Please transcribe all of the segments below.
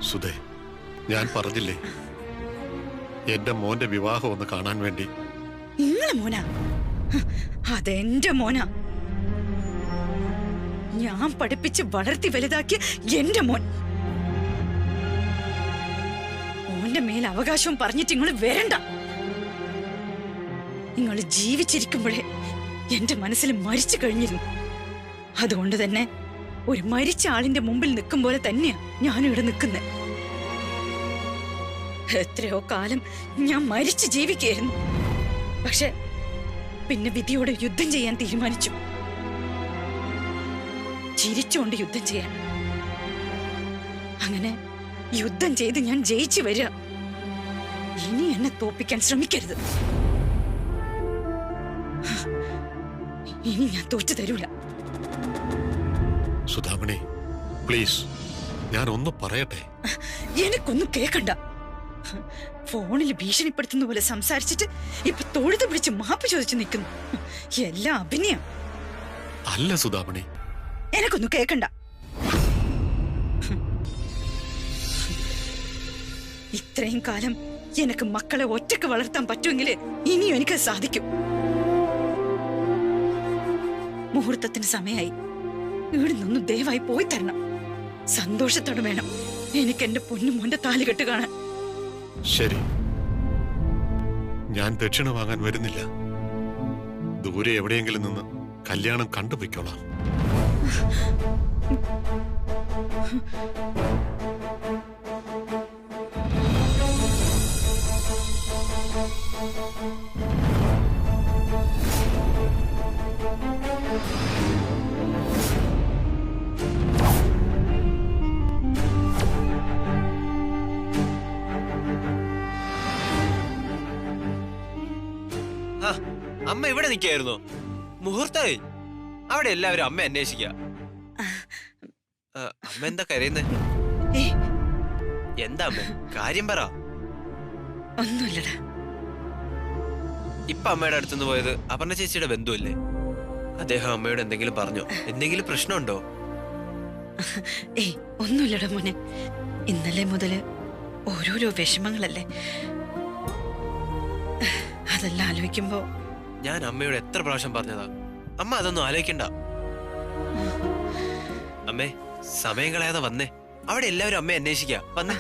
സുധേ, ഞാൻ പറഞ്ഞില്ലേ എന്റെ മോന്റെ വിവാഹം ഒന്ന് കാണാൻ വേണ്ടി. നിങ്ങളെ മോനാ? അതെന്റെ മോനാ. ഞാൻ പഠിപ്പിച്ച് വളർത്തി വലുതാക്കിയ എന്റെ മോൻ. മോന്റെ മേൽ അവകാശവും പറഞ്ഞിട്ട് നിങ്ങൾ വരണ്ട. നിങ്ങൾ ജീവിച്ചിരിക്കുമ്പോഴേ എന്റെ മനസ്സിൽ മരിച്ചു കഴിഞ്ഞിരുന്നു. അതുകൊണ്ട് തന്നെ ഒരു മരിച്ച ആളിന്റെ മുമ്പിൽ നിൽക്കും പോലെ തന്നെയാ ഞാനിവിടെ നിൽക്കുന്നത്. എത്രയോ കാലം ഞാൻ മരിച്ചു ജീവിക്കുകയായിരുന്നു. പക്ഷെ പിന്നെ വിധിയോട് യുദ്ധം ചെയ്യാൻ തീരുമാനിച്ചു. ചിരിച്ചുകൊണ്ട് യുദ്ധം ചെയ്യാൻ. അങ്ങനെ യുദ്ധം ചെയ്ത് ഞാൻ ജയിച്ചു വരിക. ഇനി എന്നെ തോപ്പിക്കാൻ ശ്രമിക്കരുത്. ഇനി ഞാൻ തോറ്റു തരൂല. സുധാമണി, പ്ലീസ്, ഞാൻ ഒന്ന് പറയട്ടെ. എനിക്കൊന്നും കേക്കണ്ട. ഫോണിൽ ഭീഷണിപ്പെടുത്തുന്ന പോലെ സംസാരിച്ചിട്ട് ഇപ്പൊ തൊഴുത് പിടിച്ച് മാപ്പ് ചോദിച്ചു നിൽക്കുന്നു. എല്ലാം അഭിനയം. അല്ല സുധാമണി, എനിക്കൊന്നും കേക്കണ്ട. ഇത്രയും കാലം എനിക്ക് മക്കളെ ഒറ്റക്ക് വളർത്താൻ പറ്റുമെങ്കിൽ ഇനിയും എനിക്ക് സാധിക്കും. മുഹൂർത്തത്തിന് സമയമായി. ഇവിടെ നിന്ന് ദയവായി പോയി തരണം. സന്തോഷത്തോടെ വേണം എനിക്ക് എന്റെ പൊന്നും മോന്റെ താലികെട്ട് കാണാൻ. ശരി, ഞാൻ ദക്ഷിണ വാങ്ങാൻ വരുന്നില്ല. ദൂരെ എവിടെയെങ്കിലും നിന്ന് കല്യാണം കണ്ടുപോയിക്കോളാം. അമ്മ ഇവിടെ നിൽക്കായിരുന്നോ? മുഹൂർത്തമായി. അവിടെ എല്ലാവരും അമ്മ അന്വേഷിക്ക. അമ്മ എന്താ കരയുന്നേ? എന്താ അമ്മ കാര്യം പറ. ഒന്നുമില്ലടാ. ഇപ്പൊ അമ്മയുടെ അടുത്തുനിന്ന് പോയത് അപർണ ചേച്ചിയുടെ ബന്ധുവല്ലേ? അദ്ദേഹം അമ്മയോട് എന്തെങ്കിലും പറഞ്ഞോ? എന്തെങ്കിലും പ്രശ്നമുണ്ടോ? ഒന്നുമില്ലടാ മോനെ. ഇന്നലെ മുതല് ഓരോരോ വിഷമങ്ങളല്ലേ. അതെല്ലാം ആലോചിക്കുമ്പോ ഞാൻ അമ്മയോട് എത്ര പ്രാവശ്യം പറഞ്ഞതാ, അമ്മ അതൊന്നും ആലോചിക്കണ്ട. അമ്മേ, സമയം കളയാതെ വന്നേ. അവിടെ എല്ലാവരും അമ്മയെ അന്വേഷിക്ക. വന്നേ.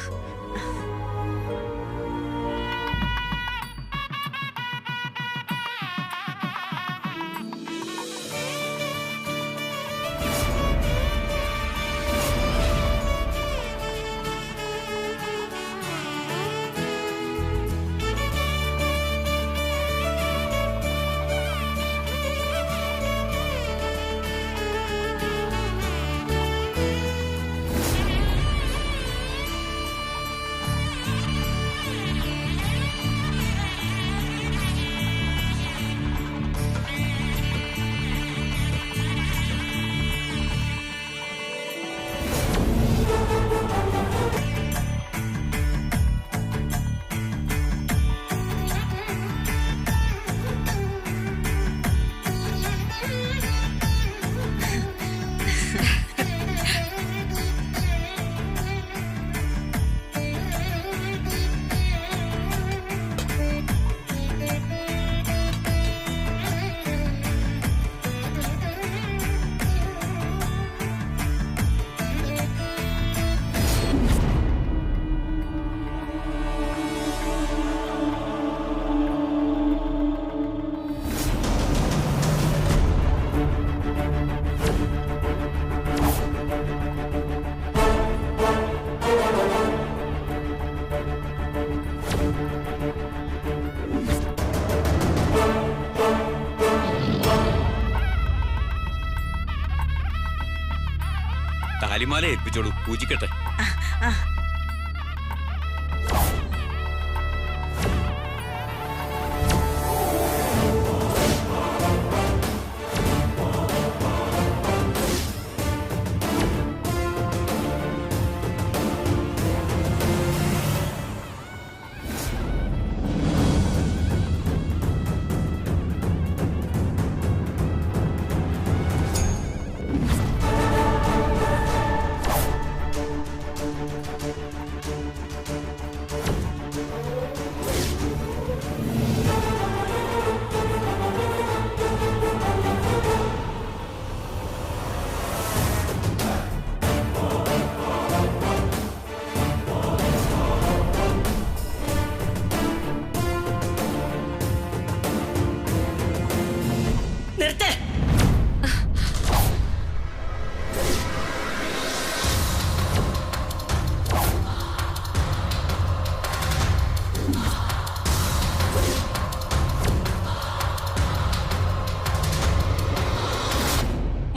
താലിമാല ഏൽപ്പിച്ചോളൂ, പൂജിക്കട്ടെ.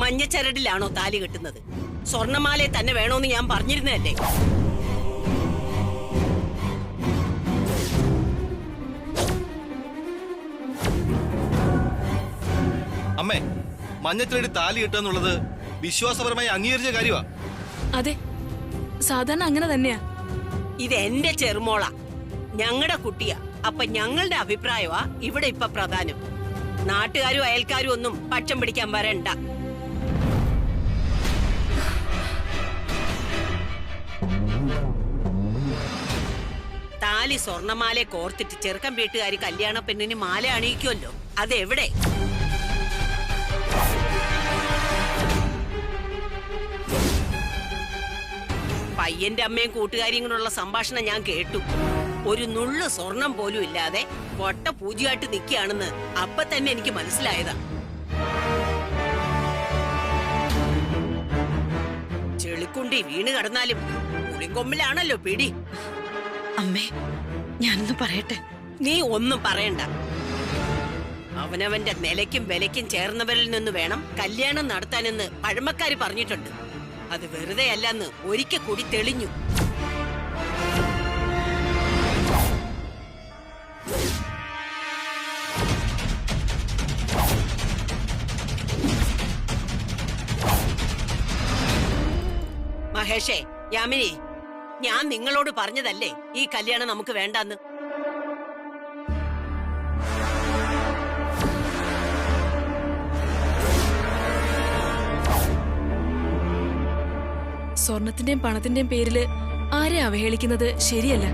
മഞ്ഞച്ചരടിലാണോ താലി കെട്ടുന്നത്? സ്വർണമാലയെ തന്നെ വേണോന്ന് ഞാൻ പറഞ്ഞിരുന്നതല്ലേ? അമ്മേ, മഞ്ഞച്ചരടി താലി കെട്ടുക എന്നുള്ളത് വിശ്വാസപരമായി അംഗീകരിച്ച കാര്യമാ. അതെ, സാധാരണ അങ്ങനെ തന്നെയാ. ഇത് എന്റെ ചെറുമോളാ, ഞങ്ങളുടെ കുട്ടിയാ. അപ്പൊ ഞങ്ങളുടെ അഭിപ്രായമാ ഇവിടെ ഇപ്പൊ പ്രധാനം. നാട്ടുകാരും അയൽക്കാരും ഒന്നും പക്ഷം പിടിക്കാൻ വരണ്ട. താലി സ്വർണമാല കോർത്തിട്ട് ചെറുക്കൻ വീട്ടുകാര് കല്യാണ പെണ്ണിന് മാല അണിയിക്കുമല്ലോ, അതെവിടെ? പയ്യന്റെ അമ്മയും കൂട്ടുകാരിയും കൂടെയുള്ള സംഭാഷണം ഞാൻ കേട്ടു. ഒരു നുള്ളു സ്വർണം പോലും ഇല്ലാതെ പൊട്ട പൂജയായിട്ട് നിൽക്കുകയാണെന്ന് അപ്പൊ തന്നെ എനിക്ക് മനസ്സിലായതാ. ചെളിക്കുണ്ടി വീണ് കിടന്നാലും പുളിങ്കൊമ്പിലാണല്ലോ പിടി. അമ്മേ, ഞാനൊന്ന് പറയട്ടെ. നീ ഒന്നും പറയണ്ട. അവനവന്റെ നിലയ്ക്കും വിലയ്ക്കും ചേർന്നവരിൽ നിന്ന് വേണം കല്യാണം നടത്താനെന്ന് പഴമക്കാര് പറഞ്ഞിട്ടുണ്ട്. അത് വെറുതെ അല്ലെന്ന് ഒരിക്കൽ കൂടി തെളിഞ്ഞു. മഹേഷേ, യാമിനി, ഞാൻ നിങ്ങളോട് പറഞ്ഞതല്ലേ ഈ കല്യാണം നമുക്ക് വേണ്ടാന്ന്? സ്വർണത്തിന്റെയും പണത്തിന്റെയും പേരില് ആരെ അവഹേളിക്കുന്നത് ശരിയല്ല.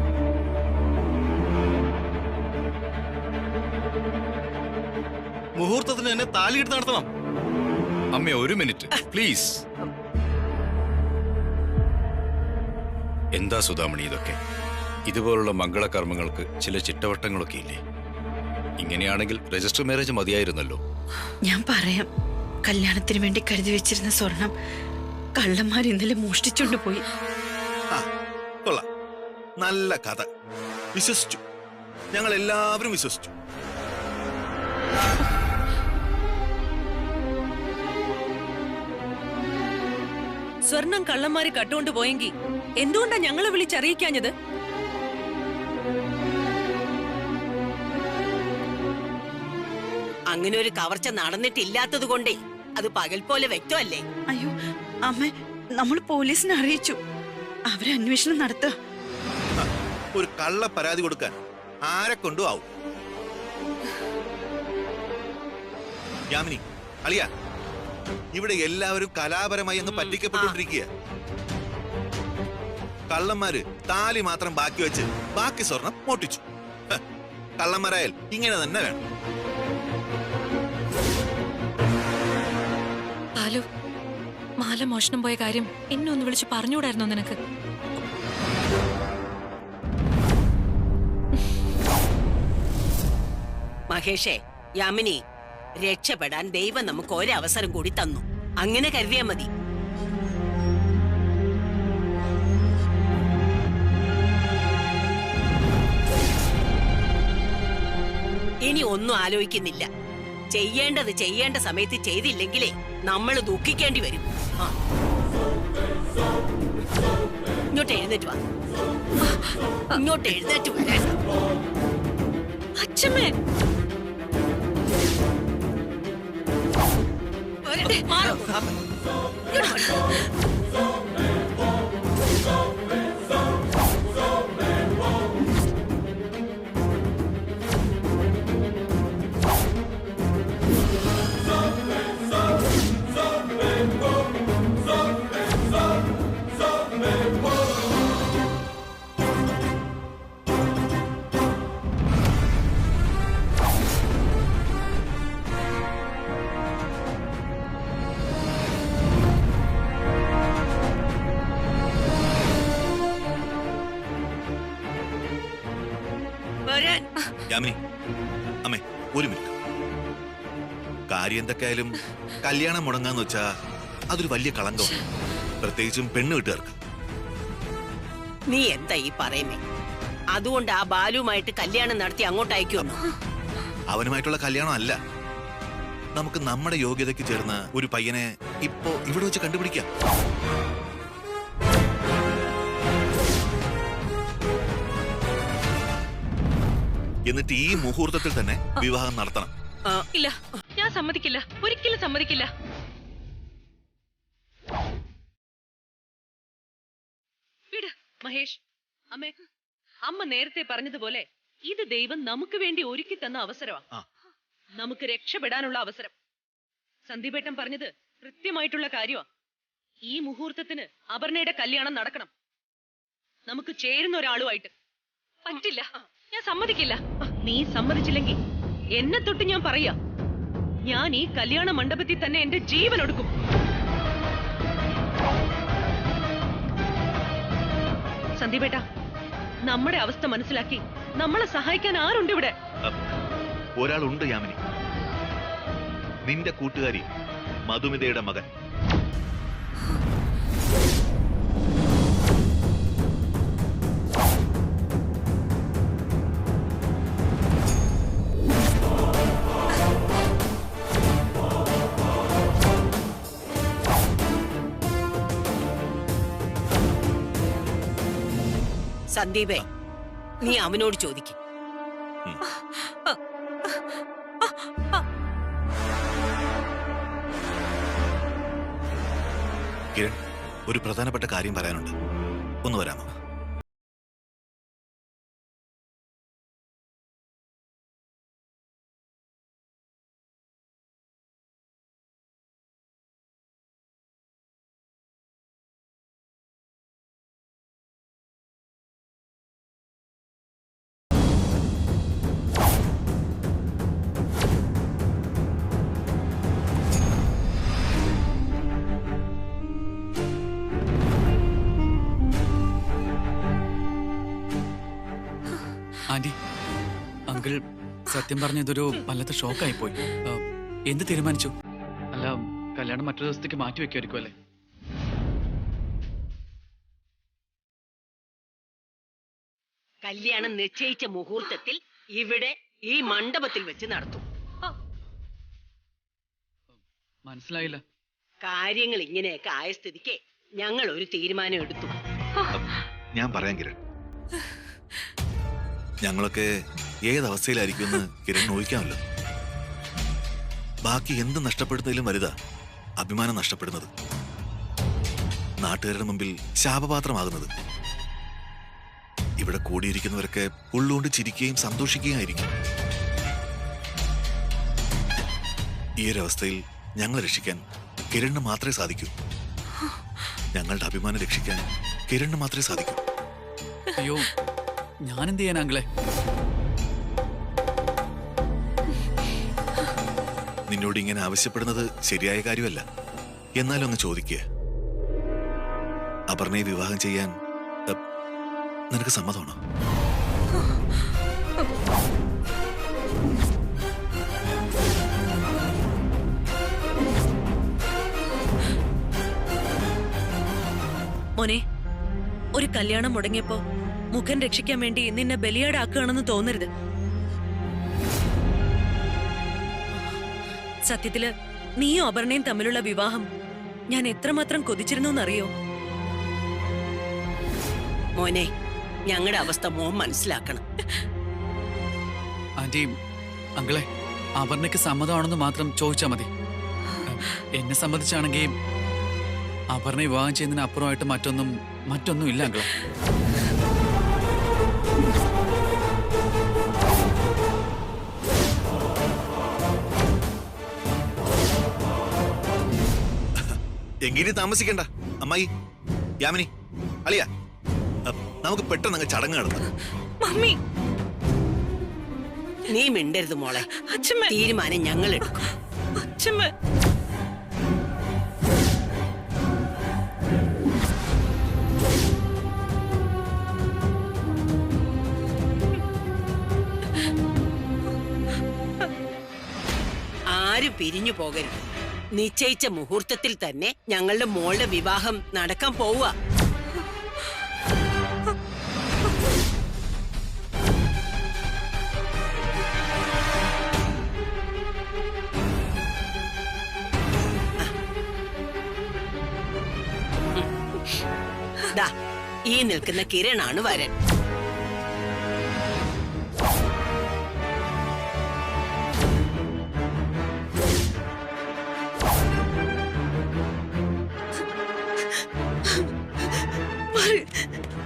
മുഹൂർത്തത്തിന് എന്നെ താലി കെട്ട് നടത്തണം. അമ്മ, ഒരു മിനിറ്റ് പ്ലീസ്. എന്താ സുധാമണി ഇതൊക്കെ? ഇതുപോലുള്ള മംഗളകർമ്മങ്ങൾക്ക് ചില ചിട്ടവട്ടങ്ങളൊക്കെ ഇല്ലേ? ഇങ്ങനെയാണെങ്കിൽ രജിസ്റ്റർ മാരേജ് മതിയായിരുന്നല്ലോ. ഞാൻ പറയാം. കല്യാണത്തിന് വേണ്ടി കരുതി വെച്ചിരുന്ന സ്വർണം കള്ളന്മാർ ഇന്നലെ മോഷ്ടിച്ചോണ്ട് പോയി. കൊള്ളാം, നല്ല കഥ. വിശ്വസിച്ചു, ഞങ്ങൾ എല്ലാവരും വിശ്വസിച്ചു. സ്വർണം കള്ളന്മാര് കട്ടുകൊണ്ട് പോയെങ്കിൽ എന്തുകൊണ്ടാ ഞങ്ങളെ വിളിച്ചറിയിക്കാഞ്ഞത്? അങ്ങനെ ഒരു കവർച്ച നടന്നിട്ടില്ലാത്തത് കൊണ്ടേ അത് പകൽ പോലെ വ്യക്തമല്ലേ? അയ്യോ അമ്മ, നമ്മൾ പോലീസിനെ അറിയിച്ചു. അവരന്വേഷണം നടത്തുക. ഒരു കള്ള പരാതി കൊടുക്കാൻ ആരെ കൊണ്ടും ആവും. യാമിനി, അളിയ, ഇവിടെ എല്ലാവരും കലാപരമായി അങ്ങ് പറ്റിക്കപ്പെട്ടുകൊണ്ടിരിക്കുക. കള്ളന്മാര് താലി മാത്രം ബാക്കി വെച്ച് ബാക്കി സ്വർണം മോട്ടിച്ചു. കള്ളന്മാരായാൽ ഇങ്ങനെ തന്നെ വേണം. ബാലു, മാല മോഷണം പോയ കാര്യം എന്നെ ഒന്ന് വിളിച്ച് പറഞ്ഞുകൂടായിരുന്നോ നിനക്ക്? മഹേഷേ, യാമിനി, രക്ഷപ്പെടാൻ ദൈവം നമുക്ക് ഒരവസരം കൂടി തന്നു. അങ്ങനെ കരുതിയാ മതി. ഇനി ഒന്നും ആലോചിക്കുന്നില്ല. ചെയ്യേണ്ടത് ചെയ്യേണ്ട സമയത്ത് ചെയ്തില്ലെങ്കിലേ നമ്മൾ ദുഃഖിക്കേണ്ടി വരും. ഇങ്ങോട്ട് എഴുന്നേറ്റ് വാ. ഇങ്ങോട്ട് എഴുന്നേറ്റ് വരാൻ. അച്ഛമ്മേ, മാറോ. യാമിനി, അമ്മേ, ഒരു മിനിറ്റ്. കാര്യം എന്തൊക്കെയായാലും കല്യാണം മുടങ്ങാന്ന് വെച്ചാ അതൊരു വലിയ കളങ്കമാണ്, പ്രത്യേകിച്ചും പെണ്ണ് വീട്ടുകാർക്ക്. നീ എന്താ ഈ പറയുന്നേ? അതുകൊണ്ട് ആ ബാലുവുമായിട്ട് കല്യാണം നടത്തി അങ്ങോട്ട് അയക്കുമെന്നോ? അവനുമായിട്ടുള്ള കല്യാണം അല്ല, നമുക്ക് നമ്മുടെ യോഗ്യതയ്ക്ക് ചേർന്ന ഒരു പയ്യനെ ഇപ്പോ ഇവിടെ വെച്ച് കണ്ടുപിടിക്കാം. എന്നിട്ട് ഈ മുഹൂർത്തത്തിൽ തന്നെ വിവാഹം നടത്തണം. ഇല്ല, ഞാൻ സമ്മതിക്കില്ല, ഒരിക്കലും സമ്മതിക്കില്ല. വിട് മഹേഷ്. അമ്മ നേരത്തെ പറഞ്ഞതുപോലെ ഇത് ദൈവം നമുക്ക് വേണ്ടി ഒരുക്കി തന്ന അവസരമാണ്. നമുക്ക് രക്ഷപ്പെടാനുള്ള അവസരം. സന്ദീപേട്ടൻ പറഞ്ഞത് കൃത്യമായിട്ടുള്ള കാര്യമാണ്. ഈ മുഹൂർത്തത്തിന് അപർണയുടെ കല്യാണം നടക്കണം, നമുക്ക് ചേരുന്ന ഒരാളുമായിട്ട്. പറ്റില്ല, ഞാൻ സമ്മതിക്കില്ല. നീ സമ്മതിച്ചില്ലെങ്കിൽ എന്നെ തൊട്ട് ഞാൻ പറയാ, ഞാൻ ഈ കല്യാണ മണ്ഡപത്തിൽ തന്നെ എന്റെ ജീവൻ ഒടുക്കും. സന്ദീപേട്ട, നമ്മുടെ അവസ്ഥ മനസ്സിലാക്കി നമ്മളെ സഹായിക്കാൻ ആരുണ്ട് ഇവിടെ? ഒരാളുണ്ട് യാമിനി, നിന്റെ കൂട്ടുകാരി മധുമിതയുടെ മകൻ. സന്ദീപേ, നീ അവനോട് ചോദിക്കും. കിരൺ, ഒരു പ്രധാനപ്പെട്ട കാര്യം പറയാനുണ്ട്, ഒന്ന് വരാമോ? ആന്റി, അങ്കിൾ സത്യം പറഞ്ഞതൊരു വല്ലാത്ത ഷോക്കായി പോയി. എന്ത് തീരുമാനിച്ചു? അല്ല, കല്യാണം മറ്റൊരു ദിവസത്തേക്ക് മാറ്റി വെക്കുമായിരിക്കും അല്ലേ? കല്യാണം നിശ്ചയിച്ച മുഹൂർത്തത്തിൽ ഇവിടെ ഈ മണ്ഡപത്തിൽ വെച്ച് നടത്തും. മനസ്സിലായില്ല. കാര്യങ്ങൾ ഇങ്ങനെയൊക്കെ ആയ സ്ഥിതിക്ക് ഞങ്ങൾ ഒരു തീരുമാനം എടുത്തു. ഞാൻ പറയാൻ കിരൺ, ഞങ്ങളൊക്കെ ഏതവസ്ഥയിലായിരിക്കുമെന്ന് കിരൺ ഊഹിക്കാമല്ലോ. ബാക്കി എന്ത് നഷ്ടപ്പെടുന്നതിലും വലുതാ അഭിമാനം നഷ്ടപ്പെടുന്നത്, നാട്ടുകാരുടെ മുമ്പിൽ ശാപപാത്രമാകുന്നത്. ഇവിടെ കൂടിയിരിക്കുന്നവരൊക്കെ ഉള്ളുകൊണ്ട് ചിരിക്കുകയും സന്തോഷിക്കുകയും ആയിരിക്കും. ഈ ഒരവസ്ഥയിൽ ഞങ്ങളെ രക്ഷിക്കാൻ കിരണിന് മാത്രമേ സാധിക്കൂ. ഞങ്ങളുടെ അഭിമാനം രക്ഷിക്കാൻ കിരണിന് മാത്രമേ സാധിക്കൂ. അയ്യോ, ഞാനെന്ത് ചെയ്യാൻ അങ്കിളെ? നിന്നോട് ഇങ്ങനെ ആവശ്യപ്പെടുന്നത് ശരിയായ കാര്യമല്ല. എന്നാലും ഒന്ന് ചോദിക്കുക, അപർണയെ വിവാഹം ചെയ്യാൻ നിനക്ക് സമ്മതമാണോ? മോനെ, ഒരു കല്യാണം മുടങ്ങിയപ്പോ മുഖൻ രക്ഷിക്കാൻ വേണ്ടി നിന്നെ ബലിയാടാക്കുകയാണെന്ന് തോന്നരുത്. സത്യത്തില് നീയും അപർണയും തമ്മിലുള്ള വിവാഹം ഞാൻ എത്രമാത്രം കൊതിച്ചിരുന്നു എന്നറിയോ? മോനെ, ഞങ്ങളുടെ അവസ്ഥ മോൻ മനസ്സിലാക്കണം. ആന്റി, അങ്കിളെ, അപർണയ്ക്ക് സമ്മതമാണെന്ന് മാത്രം ചോദിച്ചാൽ മതി. എന്നെ സംബന്ധിച്ചാണെങ്കിൽ അപർണ വിവാഹം ചെയ്യുന്നതിന് അപ്പുറമായിട്ട് മറ്റൊന്നും ഇല്ല അങ്കിളെ. എങ്കിലും താമസിക്കണ്ട. അമ്മായി, യാമിനി, അളിയ, നമുക്ക് പെട്ടെന്ന് അങ്ങ് ചടങ്ങ് നടത്താം. മമ്മി, നീ മിണ്ടരുത് മോളെ. തീരുമാനം ഞങ്ങൾ എടുക്കും. ആരും പിരിഞ്ഞു പോകരുത്. നിശ്ചയിച്ച മുഹൂർത്തത്തിൽ തന്നെ ഞങ്ങളുടെ മോളുടെ വിവാഹം നടക്കാൻ പോവുക. ദാ ഈ നിൽക്കുന്ന കിരണാണ് വരൻ.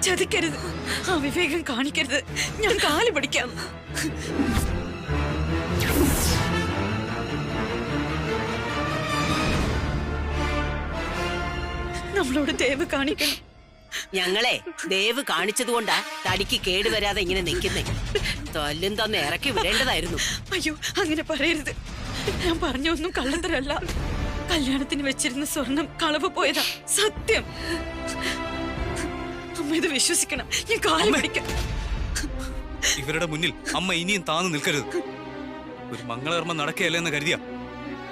ചതിക്കരുത്, അവിവേകം കാണിക്കരുത്, ഞാൻ കാല് പിടിക്കാം. നമ്മളോട് ദയവ് കാണിക്കണം. ഞങ്ങളെ ദേവ് കാണിച്ചതുകൊണ്ടാ തടിക്ക് കേടുവരാതെ ഇങ്ങനെ നിൽക്കുന്നേ. തല്ലും തന്നെ ഇറക്കി വിടേണ്ടതായിരുന്നു. അയ്യോ, അങ്ങനെ പറയരുത്. ഞാൻ പറഞ്ഞൊന്നും കള്ളത്തരല്ല. കല്യാണത്തിന് വെച്ചിരുന്ന സ്വർണം കളവ് പോയതാ, സത്യം. അമ്മ ഇത് വിശ്വസിക്കണം. ഞാൻ കാല് പിടിക്കാം. ഇവരുടെ മുന്നിൽ അമ്മ ഇനിയും താന്നു നിൽക്കരുത്. ഒരു മംഗളകർമ്മം നടക്കുകയല്ല എന്ന് കരുതിയ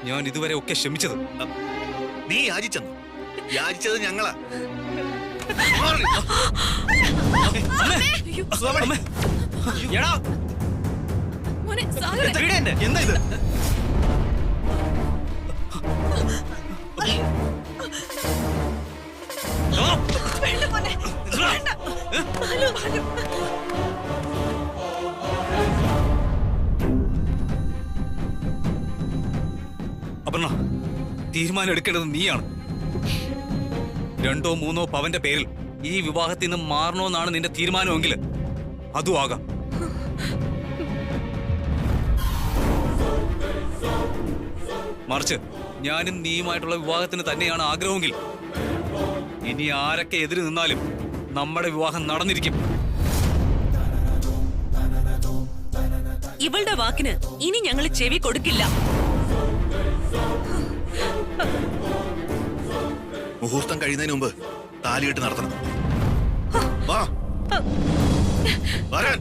ഞാൻ ഇതുവരെ ഒക്കെ ക്ഷമിച്ചത്. നീ യാചിച്ചെന്നു, യാചിച്ചത് ഞങ്ങളാ. എന്താ ഇത്? അപർണ, തീരുമാനം എടുക്കേണ്ടത് നീയാണ്. 2 3 പവന്റെ പേരിൽ ഈ വിവാഹത്തിൽ നിന്ന് മാറണമെന്നാണ് നിന്റെ തീരുമാനമെങ്കിൽ അതും ആകാം. മറിച്ച് ഞാനും നീയുമായിട്ടുള്ള വിവാഹത്തിന് തന്നെയാണ് ആഗ്രഹമെങ്കിൽ ഇനി ആരൊക്കെ എതിര് നിന്നാലും നമ്മുടെ വിവാഹം നടന്നിരിക്കും. ഇവളുടെ വാക്കിന് ഇനി ഞങ്ങൾ ചെവി കൊടുക്കില്ല. മുഹൂർത്തം കഴിയുന്നതിന് മുമ്പ് താലികെട്ട് നടത്തണം. വാ വരാൻ.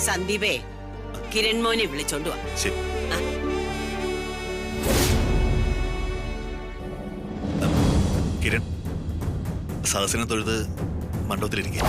സന്ദീപേ, കിരൺ മോനെ വിളിച്ചോണ്ട് വാ. ശരി. കിരൺ, സദസ്സിനെ തൊഴുത് മണ്ഡപത്തിലിരിക്കുക.